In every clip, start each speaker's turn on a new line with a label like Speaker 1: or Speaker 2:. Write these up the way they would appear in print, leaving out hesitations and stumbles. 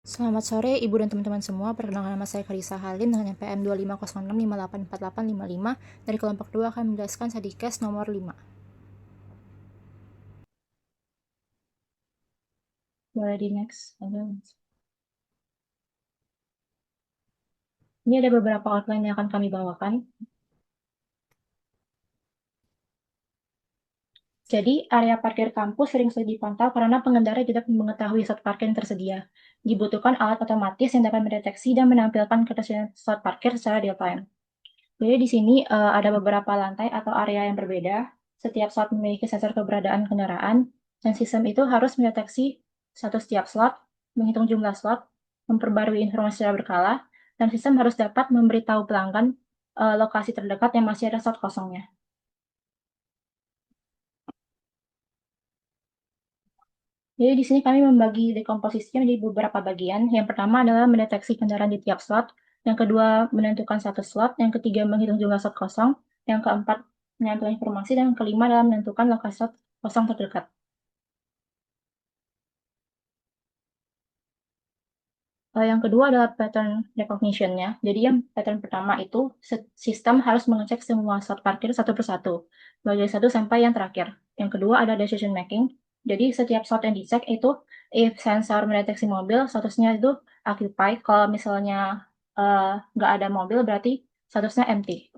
Speaker 1: Selamat sore, Ibu dan teman-teman semua. Perkenalkan nama saya Karissa Halim dengan NPM 2506584855 dari kelompok 2 akan menjelaskan Sadikes nomor 5. Boleh di next. Ini ada beberapa outline yang akan kami bawakan. Jadi, area parkir kampus sering sulit dipantau karena pengendara tidak mengetahui slot parkir yang tersedia. Dibutuhkan alat otomatis yang dapat mendeteksi dan menampilkan ketersediaan slot parkir secara real time. Jadi di sini ada beberapa lantai atau area yang berbeda. Setiap slot memiliki sensor keberadaan kendaraan, dan sistem itu harus mendeteksi satu setiap slot, menghitung jumlah slot, memperbarui informasi secara berkala, dan sistem harus dapat memberitahu pelanggan lokasi terdekat yang masih ada slot kosongnya. Jadi di sini kami membagi dekomposisinya menjadi beberapa bagian. Yang pertama adalah mendeteksi kendaraan di tiap slot, yang kedua menentukan satu slot, yang ketiga menghitung jumlah slot kosong, yang keempat menyampaikan informasi, dan yang kelima adalah menentukan lokasi slot kosong terdekat. Yang kedua adalah pattern recognition-nya. Jadi yang pattern pertama itu sistem harus mengecek semua slot parkir satu persatu, mulai dari satu sampai yang terakhir. Yang kedua ada decision making. Jadi setiap slot yang dicek itu if sensor mendeteksi mobil, statusnya itu occupied. Kalau misalnya nggak ada mobil berarti statusnya empty.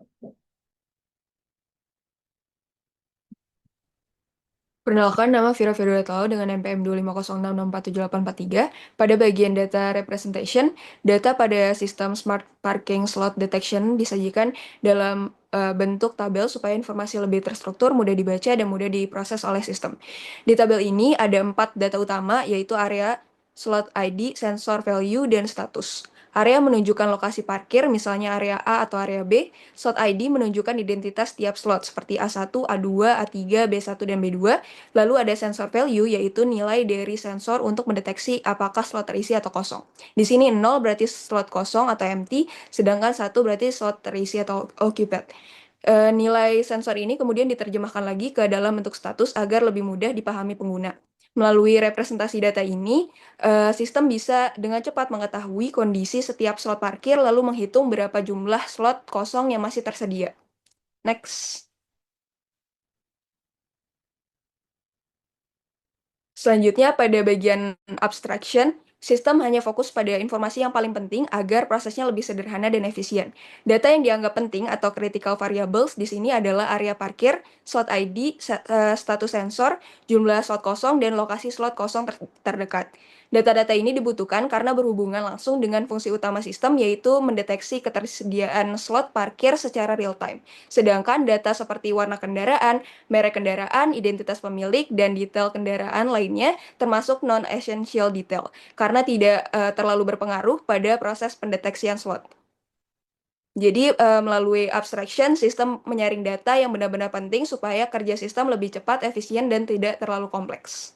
Speaker 2: Perkenalkan, nama Vira Fedulatao dengan NPM 25066478843. Pada bagian data representation, data pada sistem Smart Parking Slot Detection disajikan dalam bentuk tabel supaya informasi lebih terstruktur, mudah dibaca, dan mudah diproses oleh sistem. Di tabel ini ada 4 data utama, yaitu area, slot ID, sensor value, dan status. Area menunjukkan lokasi parkir, misalnya area A atau area B. Slot ID menunjukkan identitas tiap slot, seperti A1, A2, A3, B1, dan B2. Lalu ada sensor value, yaitu nilai dari sensor untuk mendeteksi apakah slot terisi atau kosong. Di sini 0 berarti slot kosong atau empty, sedangkan 1 berarti slot terisi atau occupied. Nilai sensor ini kemudian diterjemahkan lagi ke dalam bentuk status agar lebih mudah dipahami pengguna. Melalui representasi data ini, sistem bisa dengan cepat mengetahui kondisi setiap slot parkir lalu menghitung berapa jumlah slot kosong yang masih tersedia. Next. Selanjutnya, pada bagian abstraction, sistem hanya fokus pada informasi yang paling penting agar prosesnya lebih sederhana dan efisien. Data yang dianggap penting atau critical variables di sini adalah area parkir, slot ID, status sensor, jumlah slot kosong, dan lokasi slot kosong terdekat. Data-data ini dibutuhkan karena berhubungan langsung dengan fungsi utama sistem, yaitu mendeteksi ketersediaan slot parkir secara real time. Sedangkan data seperti warna kendaraan, merek kendaraan, identitas pemilik, dan detail kendaraan lainnya termasuk non-essential detail, karena tidak terlalu berpengaruh pada proses pendeteksian slot. Jadi, melalui abstraction, sistem menyaring data yang benar-benar penting supaya kerja sistem lebih cepat, efisien, dan tidak terlalu kompleks.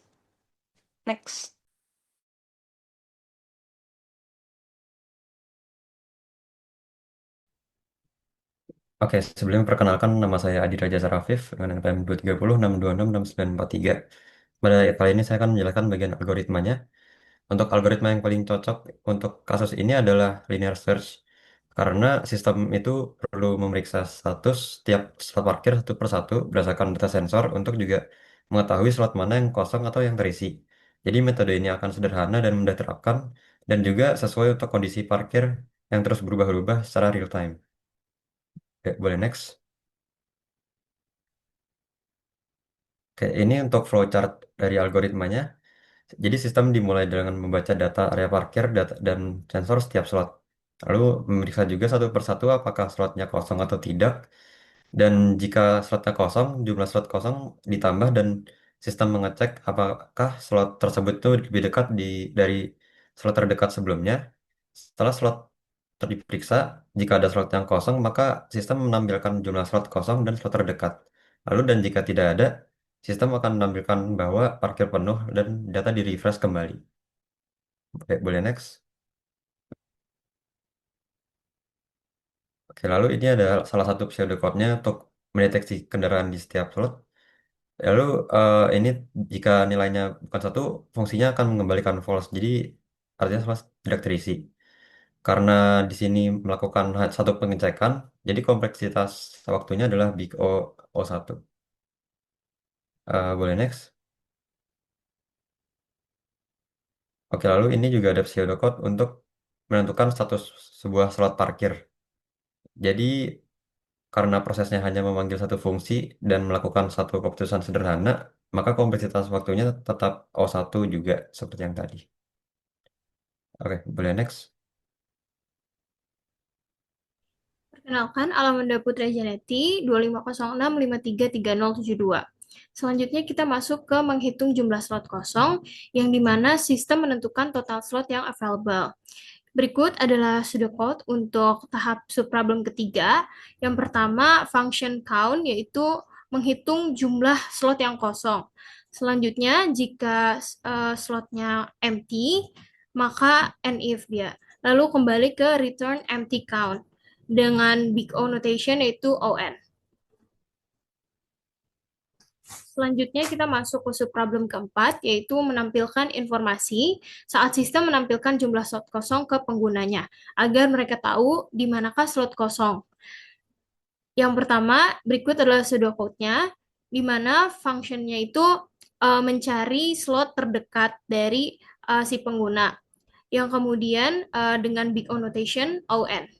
Speaker 2: Next.
Speaker 3: Oke, sebelumnya perkenalkan nama saya Adi Raja Sarafif dengan NPM 23062666943. Pada kali ini saya akan menjelaskan bagian algoritmanya. Untuk algoritma yang paling cocok untuk kasus ini adalah linear search karena sistem itu perlu memeriksa status tiap slot parkir satu persatu berdasarkan data sensor untuk juga mengetahui slot mana yang kosong atau yang terisi. Jadi metode ini akan sederhana dan mudah diterapkan dan juga sesuai untuk kondisi parkir yang terus berubah-ubah secara real time. Oke, boleh next. Oke, ini untuk flowchart dari algoritmanya. Jadi sistem dimulai dengan membaca data area parkir dan sensor setiap slot. Lalu memeriksa juga satu persatu apakah slotnya kosong atau tidak. Dan jika slotnya kosong, jumlah slot kosong ditambah dan sistem mengecek apakah slot tersebut itu lebih dekat dari slot terdekat sebelumnya. Setelah slot diperiksa, jika ada slot yang kosong, maka sistem menampilkan jumlah slot kosong dan slot terdekat. Lalu dan jika tidak ada, sistem akan menampilkan bahwa parkir penuh dan data di-refresh kembali. Oke, boleh next. Oke, lalu ini ada salah satu pseudocode-nya untuk mendeteksi kendaraan di setiap slot. Lalu ini jika nilainya bukan satu, fungsinya akan mengembalikan false. Jadi artinya slot tidak terisi. Karena di sini melakukan satu pengecekan, jadi kompleksitas waktunya adalah big O, O1. Boleh next? Oke, lalu ini juga ada pseudocode untuk menentukan status sebuah slot parkir. Jadi, karena prosesnya hanya memanggil satu fungsi dan melakukan satu keputusan sederhana, maka kompleksitas waktunya tetap O1 juga seperti yang tadi. Oke, boleh next?
Speaker 4: Perkenalkan, Alamanda Putra Janeti, 2506533072. Selanjutnya kita masuk ke menghitung jumlah slot kosong, yang dimana sistem menentukan total slot yang available. Berikut adalah pseudocode untuk tahap subproblem ketiga. Yang pertama, function count, yaitu menghitung jumlah slot yang kosong. Selanjutnya, jika slotnya empty, maka if dia. Lalu kembali ke return empty count dengan big O notation yaitu ON. Selanjutnya kita masuk ke subproblem keempat, yaitu menampilkan informasi saat sistem menampilkan jumlah slot kosong ke penggunanya, agar mereka tahu di manakah slot kosong. Yang pertama, berikut adalah pseudocode-nya, di mana function-nya itu mencari slot terdekat dari si pengguna, yang kemudian dengan big O notation ON.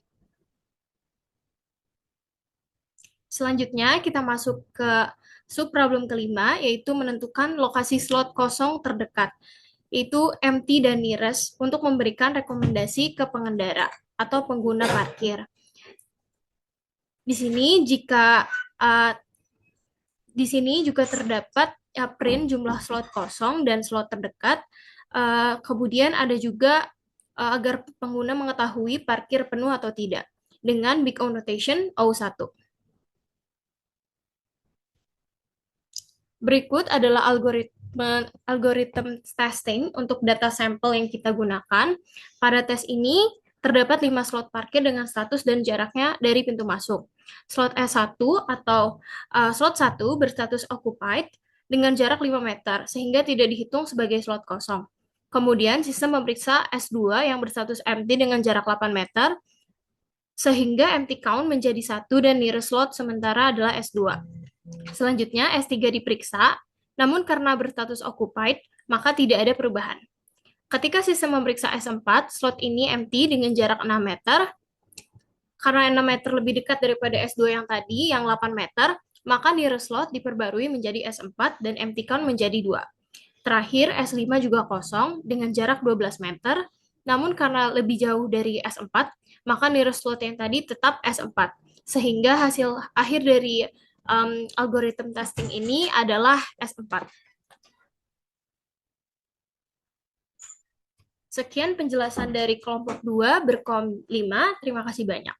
Speaker 4: Selanjutnya, kita masuk ke subproblem kelima, yaitu menentukan lokasi slot kosong terdekat, yaitu empty dan nearest, untuk memberikan rekomendasi ke pengendara atau pengguna parkir. Di sini, di sini juga terdapat print jumlah slot kosong dan slot terdekat. Kemudian ada juga agar pengguna mengetahui parkir penuh atau tidak, dengan big O notation O1. Berikut adalah algoritma testing untuk data sampel yang kita gunakan. Pada tes ini, terdapat 5 slot parkir dengan status dan jaraknya dari pintu masuk. Slot S1 atau slot 1 berstatus occupied dengan jarak 5 meter, sehingga tidak dihitung sebagai slot kosong. Kemudian, sistem memeriksa S2 yang berstatus empty dengan jarak 8 meter, sehingga empty count menjadi 1 dan nearest slot sementara adalah S2. Selanjutnya, S3 diperiksa, namun karena berstatus occupied, maka tidak ada perubahan. Ketika sistem memeriksa S4, slot ini empty dengan jarak 6 meter. Karena 6 meter lebih dekat daripada S2 yang tadi, yang 8 meter, maka nearest slot diperbarui menjadi S4 dan empty count menjadi 2. Terakhir, S5 juga kosong dengan jarak 12 meter, namun karena lebih jauh dari S4, maka nearest slot yang tadi tetap S4. Sehingga hasil akhir dari algoritma testing ini adalah S4. Sekian penjelasan dari kelompok 2 berkom 5. Terima kasih banyak.